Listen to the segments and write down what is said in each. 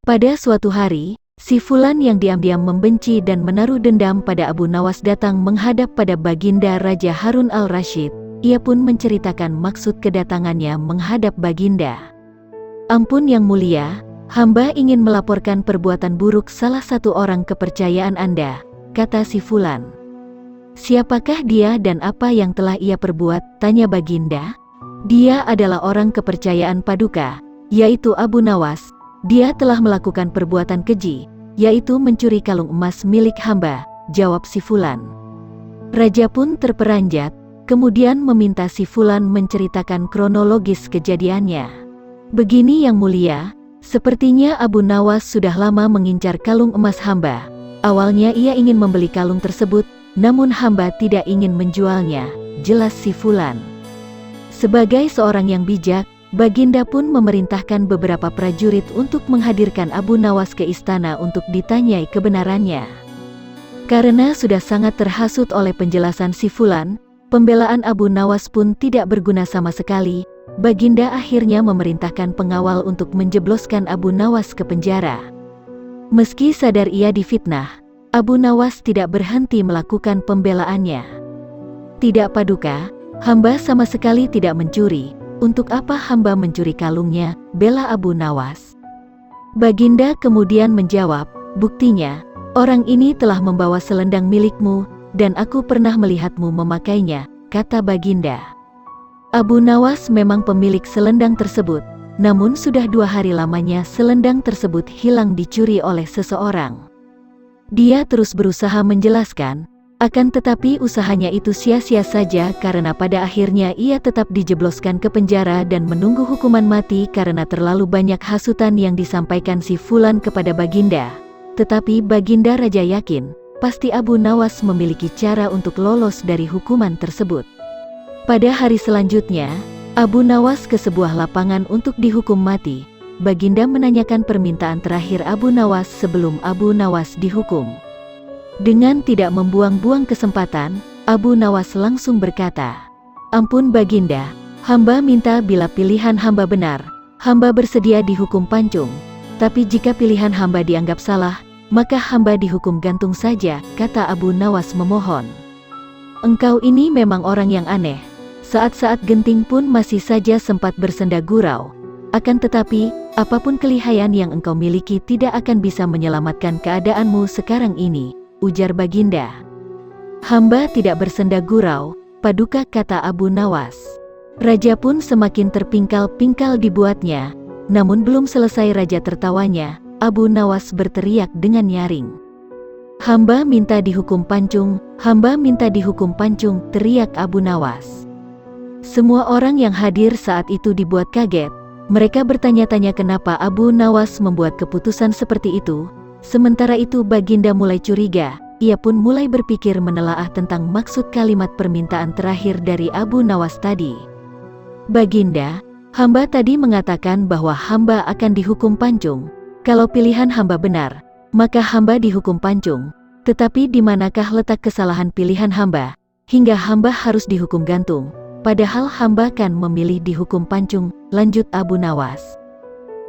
Pada suatu hari, si Fulan yang diam-diam membenci dan menaruh dendam pada Abu Nawas datang menghadap pada Baginda Raja Harun al-Rasyid. Ia pun menceritakan maksud kedatangannya menghadap Baginda. "Ampun Yang Mulia, hamba ingin melaporkan perbuatan buruk salah satu orang kepercayaan Anda," kata si Fulan. "Siapakah dia dan apa yang telah ia perbuat?" tanya Baginda. "Dia adalah orang kepercayaan Paduka, yaitu Abu Nawas. Dia telah melakukan perbuatan keji, yaitu mencuri kalung emas milik hamba," jawab si Fulan. Raja pun terperanjat, kemudian meminta si Fulan menceritakan kronologis kejadiannya. "Begini Yang Mulia, sepertinya Abu Nawas sudah lama mengincar kalung emas hamba. Awalnya ia ingin membeli kalung tersebut, namun hamba tidak ingin menjualnya," jelas si Fulan. Sebagai seorang yang bijak, Baginda pun memerintahkan beberapa prajurit untuk menghadirkan Abu Nawas ke istana untuk ditanyai kebenarannya. Karena sudah sangat terhasut oleh penjelasan si Fulan, pembelaan Abu Nawas pun tidak berguna sama sekali. Baginda akhirnya memerintahkan pengawal untuk menjebloskan Abu Nawas ke penjara. Meski sadar ia difitnah, Abu Nawas tidak berhenti melakukan pembelaannya. "Tidak Paduka, hamba sama sekali tidak mencuri. Untuk apa hamba mencuri kalungnya?" bela Abu Nawas. Baginda kemudian menjawab, "Buktinya, orang ini telah membawa selendang milikmu, dan aku pernah melihatmu memakainya," kata Baginda. Abu Nawas memang pemilik selendang tersebut, namun sudah 2 hari lamanya selendang tersebut hilang dicuri oleh seseorang. Dia terus berusaha menjelaskan, akan tetapi usahanya itu sia-sia saja karena pada akhirnya ia tetap dijebloskan ke penjara dan menunggu hukuman mati karena terlalu banyak hasutan yang disampaikan si Fulan kepada Baginda. Tetapi Baginda Raja yakin, pasti Abu Nawas memiliki cara untuk lolos dari hukuman tersebut. Pada hari selanjutnya, Abu Nawas ke sebuah lapangan untuk dihukum mati. Baginda menanyakan permintaan terakhir Abu Nawas sebelum Abu Nawas dihukum. Dengan tidak membuang-buang kesempatan, Abu Nawas langsung berkata, "Ampun Baginda, hamba minta bila pilihan hamba benar, hamba bersedia dihukum pancung. Tapi jika pilihan hamba dianggap salah, maka hamba dihukum gantung saja," kata Abu Nawas memohon. "Engkau ini memang orang yang aneh. Saat-saat genting pun masih saja sempat bersenda gurau. Akan tetapi, apapun kelihayan yang engkau miliki tidak akan bisa menyelamatkan keadaanmu sekarang ini," ujar Baginda. "Hamba tidak bersenda gurau, Paduka," kata Abu Nawas. Raja pun semakin terpingkal-pingkal dibuatnya, namun belum selesai raja tertawanya, Abu Nawas berteriak dengan nyaring. "Hamba minta dihukum pancung, hamba minta dihukum pancung," teriak Abu Nawas. Semua orang yang hadir saat itu dibuat kaget. Mereka bertanya-tanya kenapa Abu Nawas membuat keputusan seperti itu. Sementara itu Baginda mulai curiga, ia pun mulai berpikir menelaah tentang maksud kalimat permintaan terakhir dari Abu Nawas tadi. "Baginda, hamba tadi mengatakan bahwa hamba akan dihukum pancung. Kalau pilihan hamba benar, maka hamba dihukum pancung. Tetapi di manakah letak kesalahan pilihan hamba, hingga hamba harus dihukum gantung? Padahal hamba kan memilih dihukum pancung," lanjut Abu Nawas.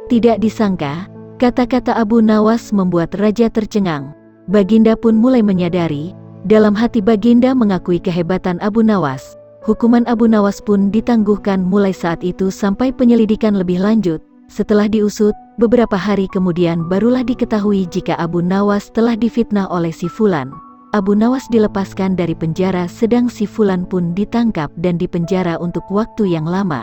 Tidak disangka, kata-kata Abu Nawas membuat raja tercengang. Baginda pun mulai menyadari, dalam hati Baginda mengakui kehebatan Abu Nawas. Hukuman Abu Nawas pun ditangguhkan mulai saat itu sampai penyelidikan lebih lanjut. Setelah diusut, beberapa hari kemudian barulah diketahui jika Abu Nawas telah difitnah oleh si Fulan. Abu Nawas dilepaskan dari penjara sedang si Fulan pun ditangkap dan dipenjara untuk waktu yang lama.